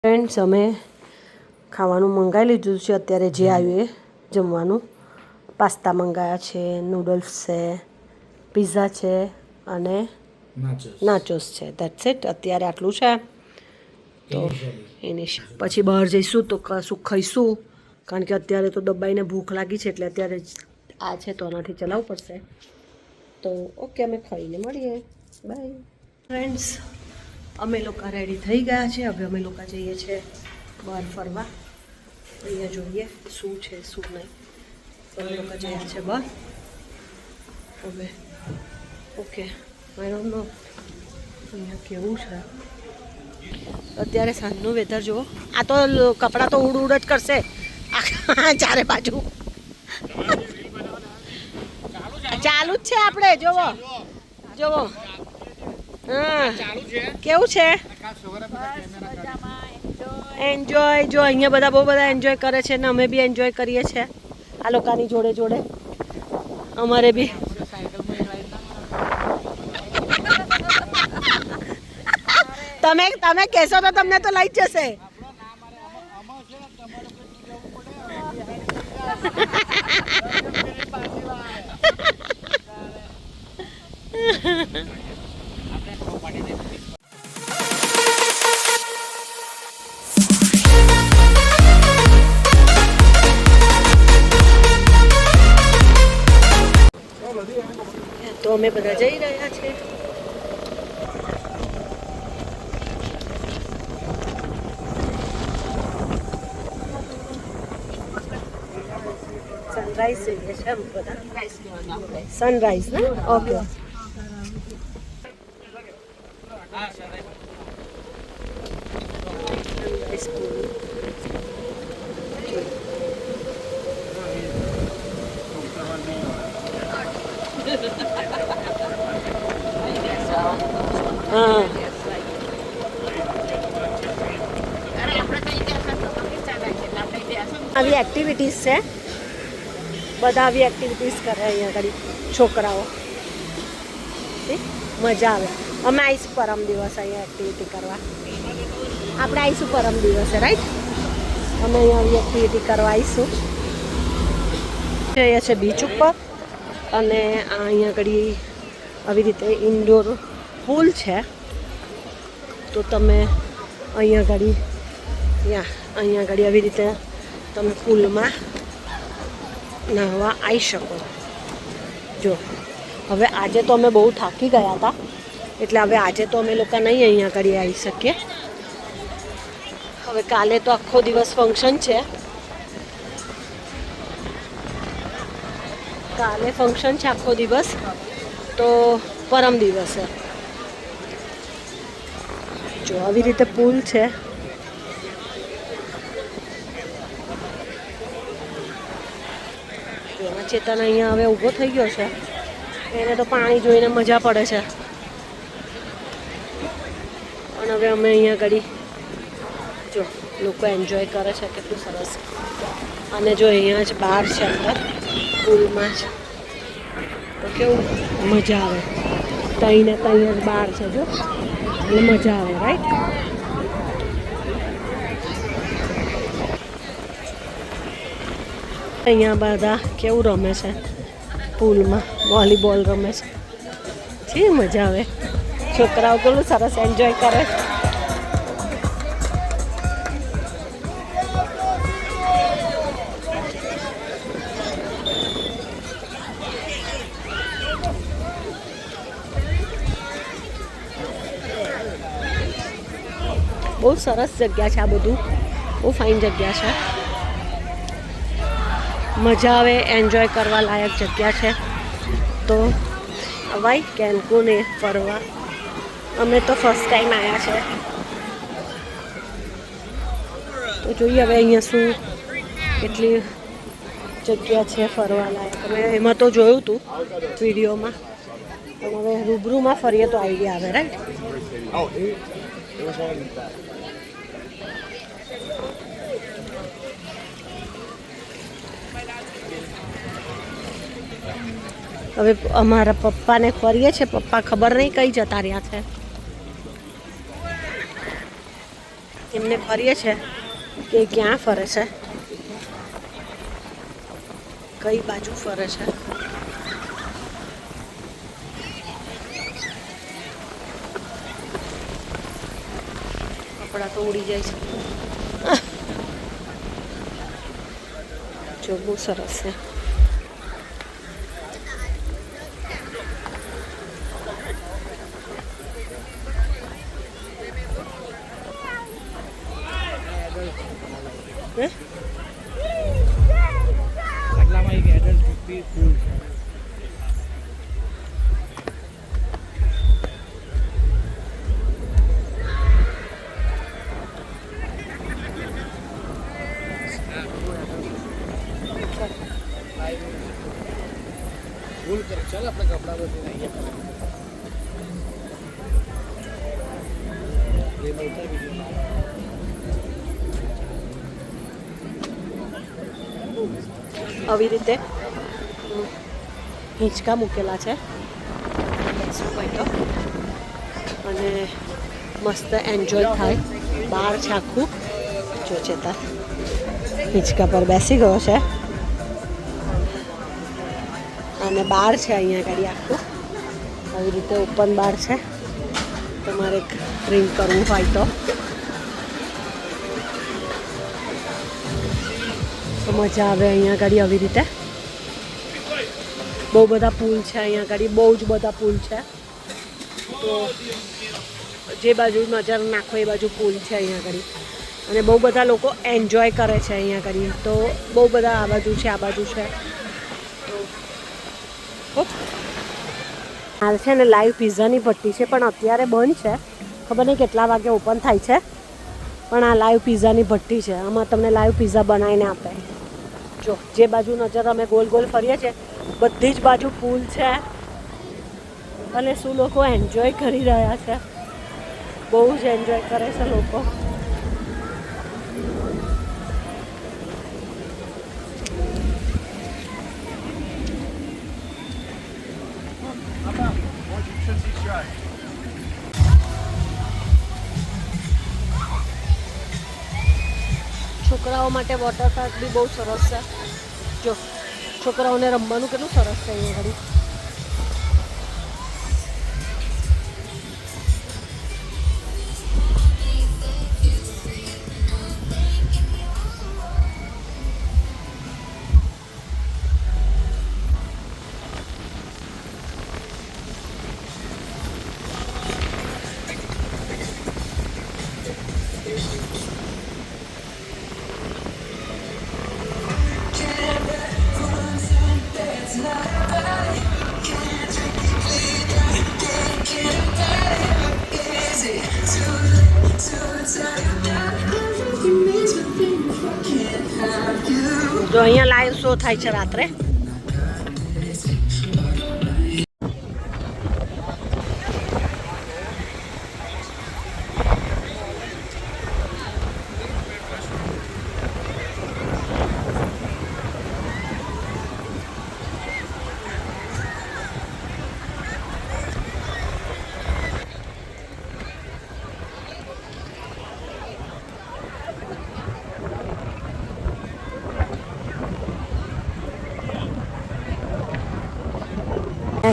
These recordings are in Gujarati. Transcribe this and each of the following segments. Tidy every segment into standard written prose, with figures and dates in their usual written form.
ફ્રેન્ડ્સ અમે ખાવાનું મંગાવી લીધું છે અત્યારે જે આવ્યું એ જમવાનું પાસ્તા મંગાવ્યા છે નૂડલ્સ છે પિઝા છે અને નાચોસ છે દેટ્સ ઇટ અત્યારે આટલું છે તો એની પછી બહાર જઈશું તો કશું ખાઈશું કારણ કે અત્યારે તો દબાઈને ભૂખ લાગી છે એટલે અત્યારે આ છે તો આનાથી ચલાવવું પડશે તો ઓકે અમે ખાઈને મળીએ બાય ફ્રેન્ડ્સ અમે લોકો રેડી થઈ ગયા છે હવે અમે લોકો જઈએ છીએ બહાર ફરવા અહીંયા જોઈએ શું છે શું નહીં અમે લોકો જઈએ છીએ બહાર હવે ઓકે આઈ ડોન્ટ નો અહીંયા કેવું છે અત્યારે સાંજનું વેધર જુઓ આ તો કપડાં તો ઉડ જ કરશે ચારે બાજુ ચાલુ જ છે આપણે જોવો જોવો હા કેવું છે એન્જોય જો અહીંયા બધા બહુ બધા એન્જોય કરે છે ને અમે બી એન્જોય કરીએ છીએ આ લોકોની જોડે જોડે અમારે બી તમે કહેશો તો તમને તો લઈ જ જશે તો અમે બધા જઈ રહ્યા છીએ સનરાઈઝ જોઈએ છે બધા સનરાઈઝ ને ઓકે હા આવી એક્ટિવિટીઝ છે બધા આવી એક્ટિવિટીઝ કરે અહીંયા આગળ છોકરાઓ મજા આવે અમે આવીશું પરમ દિવસ અહીંયા એક્ટિવિટી કરવા આપણે આવીશું પરમ દિવસે રાઈટ અમે અહીંયા આવી એક્ટિવિટી કરવા આવીશું અહીંયા છે બીચ ઉપર અને અહીંયા આગળ આવી રીતે ઇન્ડોર પૂલ છે તો તમે અહીંયા આગળ આવી રીતે તમે પૂલમાં નાહવા આવી શકો જો હવે આજે તો અમે બહુ થાકી ગયા હતા એટલે હવે આજે તો અમે લોકો નહીં અહીંયા આગળ આવી શકીએ હવે કાલે તો આખો દિવસ ફંક્શન છે કાલે ફંક્શન છે આખો દિવસ તો પરમ દિવસે જો આવી રીતે પુલ છે ચેતન અહીંયા હવે ઊભો થઈ ગયો છે એને તો પાણી જોઈને મજા પડે છે પણ હવે અમે અહીંયા આગળ જો લોકો એન્જોય કરે છે કેટલું સરસ અને જો અહીંયા જ બહાર છે અંદર પુલમાં જ તો કેવું મજા આવે તઈને તઈને જ બહાર છે જો એટલે મજા આવે રાઈટ અહીંયા બધા કેવું રમે છે પુલમાં વોલીબોલ રમે છે મજા આવે છોકરાઓ કેટલું સરસ એન્જોય કરે બહુ સરસ જગ્યા છે આ બધું બહુ ફાઇન જગ્યા છે મજા આવે એન્જોય કરવા લાયક જગ્યા છે તો અવાય કેન્કુને ફરવા અમે તો ફર્સ્ટ ટાઈમ આવ્યા છે તો જોઈએ હવે અહીંયા શું કેટલી જગ્યા છે ફરવા લાયક અમે એમાં તો જોયું હતું વિડીયોમાં પણ હવે રૂબરૂમાં ફરીએ તો આઈડિયા આવે રાઈટ હવે અમારા પપ્પાને ફરીએ છીએ પપ્પા ખબર નહીં કઈ જતા રહ્યા છે એમને ફરીએ છે કે ક્યાં ફરે છે, કઈ બાજુ ફરે છે. કપડાં તો ઉડી જાય છે. જો બહુ સરસ છે. આટલામાં એક એડલ્ટ પૂલ છે. ભૂલ કરે ચાલ આપણે કપડા બધું લઈએ. આવી રીતે હિંચકા મૂકેલા છે બેસવું હોય તો, અને મસ્ત એન્જોય થાય. બહાર છે આખું, જો ચેતન હિંચકા પર બેસી ગયો છે, અને બાર છે અહીંયા ગાડી આખું આવી રીતે ઓપન બાર છે. તમારે ડ્રિંક કરવું હોય તો મજા આવે અહીંયા ગાડી આવી રીતે. બહુ બધા પુલ છે અહીંયા ગાડી, બહુ જ બધા પુલ છે. તો જે બાજુ નજર નાખો એ બાજુ પુલ છે અહીંયા ગાડી, અને બહુ બધા લોકો એન્જોય કરે છે અહીંયા ગાડી. તો બહુ બધા આ બાજુ છે, આ બાજુ છે. હાલ છે ને લાઈવ પિઝાની ભઠ્ઠી છે, પણ અત્યારે બંધ છે. ખબર નહીં કેટલા વાગે ઓપન થાય છે, પણ આ લાઈવ પિઝાની ભઠ્ઠી છે. આમાં તમને લાઈવ પિઝા બનાવીને આપે. જો જે બાજુ નજર અમે ગોલ ગોલ ફરીએ છીએ બધી જ બાજુ પુલ છે, અને શું લોકો એન્જોય કરી રહ્યા છે, બહુ જ એન્જોય કરે છે લોકો. છોકરાઓ માટે વોટર પાર્ક બી બહુ સરસ છે. જો છોકરાઓને રમવાનું કેટલું સરસ છે અહીંયા ઘડી. જો અહીંયા લાઈવ શો થાય છે રાત્રે.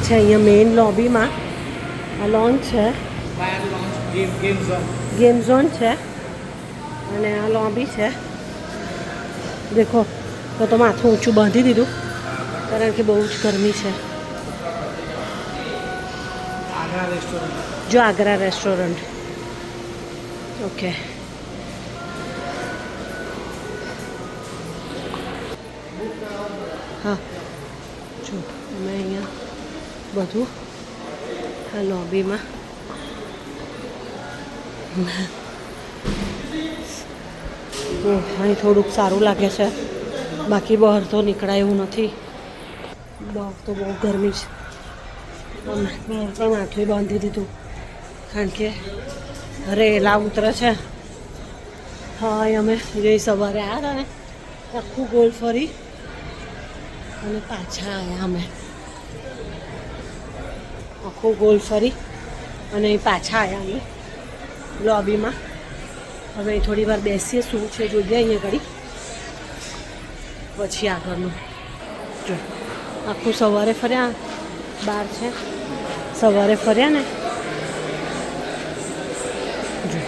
છે અહીંયા મેઇન લોબીમાં આ લોન્ચ છે, ગેમ ઝોન છે, અને આ લોબી છે. દેખો તો માથું ઊંચું બાંધી દીધું કારણ કે બહુ જ ગરમી છે. જો આગ્રા રેસ્ટોરન્ટ. ઓકે, હા જો અમે અહીંયા બધું આ લોબીમાં અહીં થોડુંક સારું લાગે છે, બાકી બહાર તો નીકળાય એવું નથી. બહાર તો બહુ ગરમી છે. અમે બહાર પણ માથું બાંધી દીધું કારણ કે રેલા ઉતરે છે. હા અમે જે સવારે આવ્યા હતા ને આખું ગોલ ફરી અને પાછા આવ્યા. અમે આખું ગોલ ફરી અને પાછા આવ્યા અમે લોબીમાં. હવે થોડી વાર બેસીએ, શું છે જોઈએ અહીંયા ઘડી, પછી આગળનું જો. આખું સવારે ફર્યા, બહાર છે, સવારે ફર્યા ને જો.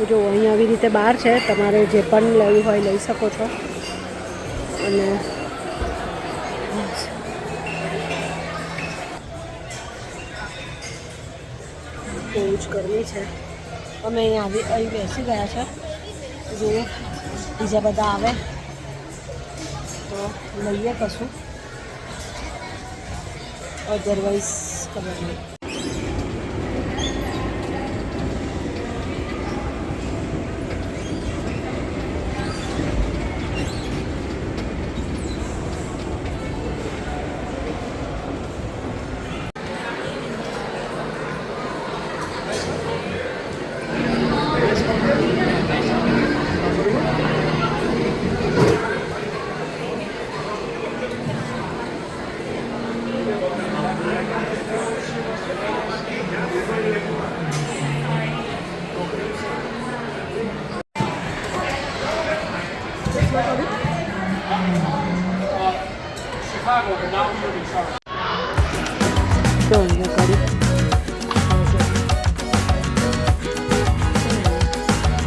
જો અહીં આવી રીતે બહાર છે, તમારે જે પણ લેવું હોય લઈ શકો છો. અને બહુ જ ગરમી છે. અમે અહીં બેસી ગયા છે, જો બીજા બધા આવે તો લઈએ કશું, અધરવાઇઝ ખબર નહીં. તો અહીંયા કરી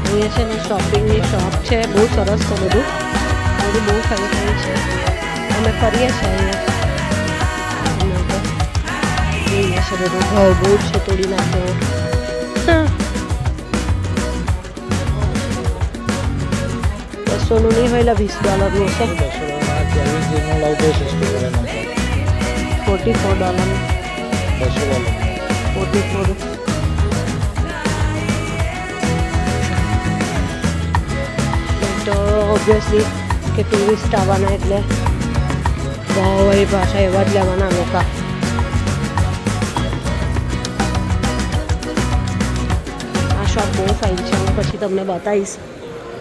અહીંયા છે ને શોપિંગની શોપ છે, બહુ સરસ છે બધું બહુ સારી સારી છે. અમે ફરીએ છીએ અહીંયા છે બધું ભાવ બહુ છે, તોડી નાખ્યો. $200 નહીં હોય, $20 હશે. $44. તો ઓબ્વિયસલી કે ટુરિસ્ટ આવવાના એટલે ભાવ એ પાછા એવા જ લેવાના લોકો. આ શોપ બહુ ફાઇન છે, હું પછી તમને બતાવીશ.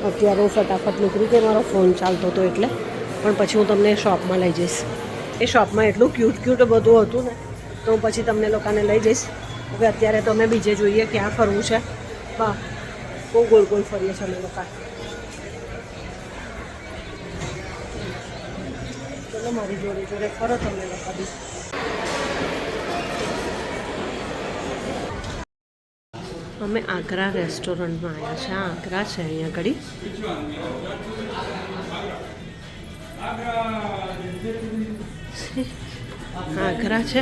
અત્યારે હું ફટાફટ નીકળી ગઈ, મારો ફોન ચાલતો હતો એટલે, પણ પછી હું તમને શોપમાં લઈ જઈશ. એ શોપમાં એટલું ક્યુટ બધું હતું ને, તો હું પછી તમને લોકોને લઈ જઈશ. હવે અત્યારે તો અમે બીજે જોઈએ ક્યાં ફરવું છે. હા, બહુ ગોળ ગોળ ફરીએ છીએ અમે લોકો. ચલો મારી જોડે ફરો તમે લોકો બી. અમે આગ્રા રેસ્ટોરન્ટમાં આવ્યા છે. આગ્રા છે અહીંયા ઘડી. આગ્રા છે.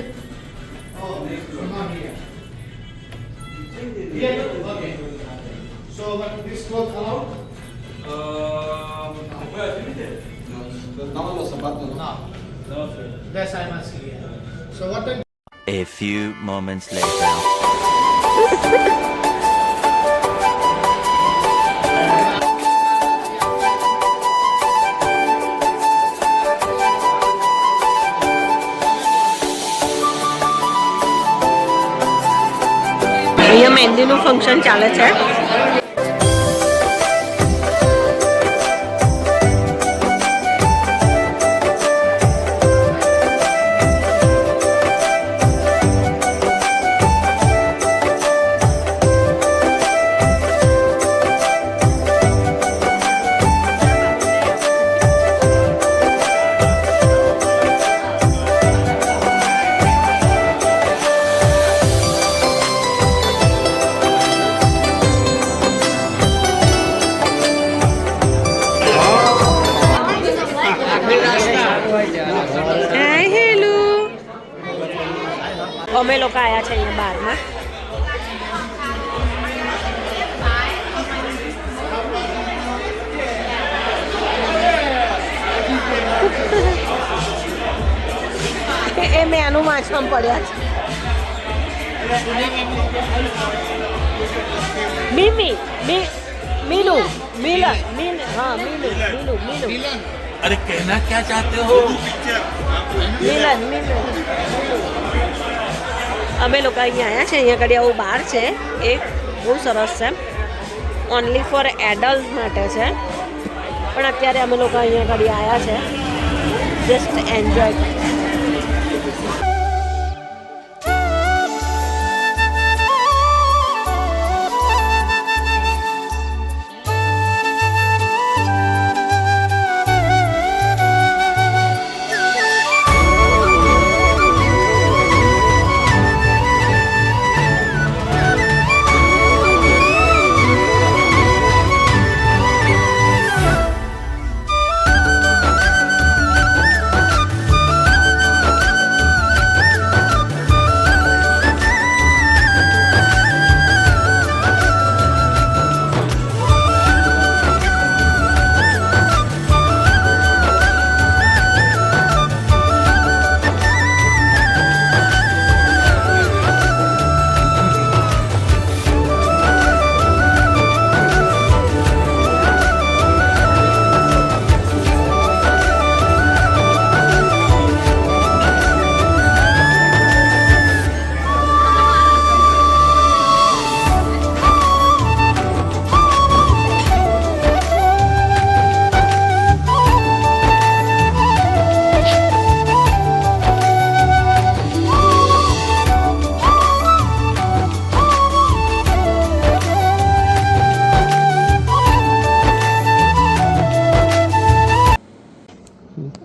A few moments later. અહીંયા મહેંદીનું ફંક્શન ચાલે છે. અમે લોકો આવ્યા છે અહીંયા બારમાં. એ મેં આનું માછમાં પડ્યા છે. મીમી મીનુ મિલન હા મીનુ મીનુ મીનુ अरे कहना क्या चाहते हो? મિલન અમે લોકો અહીંયા આવ્યા છે. અહીંયા આગળ આવું બાર છે એક બહુ સરસ છે, ઓનલી ફોર એડલ્ટ માટે છે. પણ અત્યારે અમે લોકો અહીંયા આગળ આવ્યા છે જસ્ટ એન્જોય.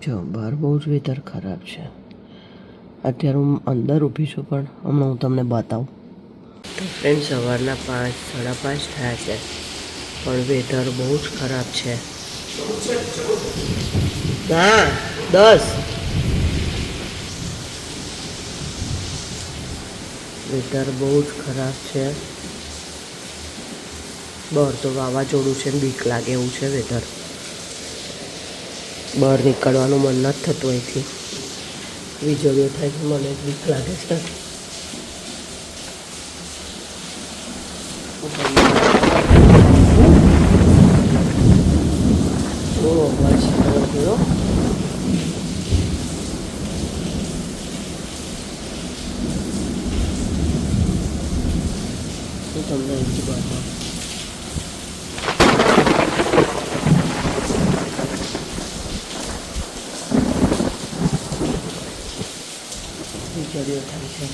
જો બહાર બહુ જ વેધર ખરાબ છે. અત્યારે હું અંદર ઊભી છું, પણ હમણાં હું તમને બતાવું. ફ્રેન્ડ સવારના 5, 5:30 થયા છે, પણ વેધર બહુ જ ખરાબ છે. હા 10 વેધર બહુ જ ખરાબ છે. બહાર તો વાવાઝોડું છે ને બીક લાગે એવું છે વેધર. બહાર નીકળવાનું મન નથી થતું અહીંથી. વીજળીઓ થાય છે, મને બીક લાગે છે. બહુ અવાજ થયો. હું તમને અહીંથી બતાવું. વીજળીઓ થાય છે.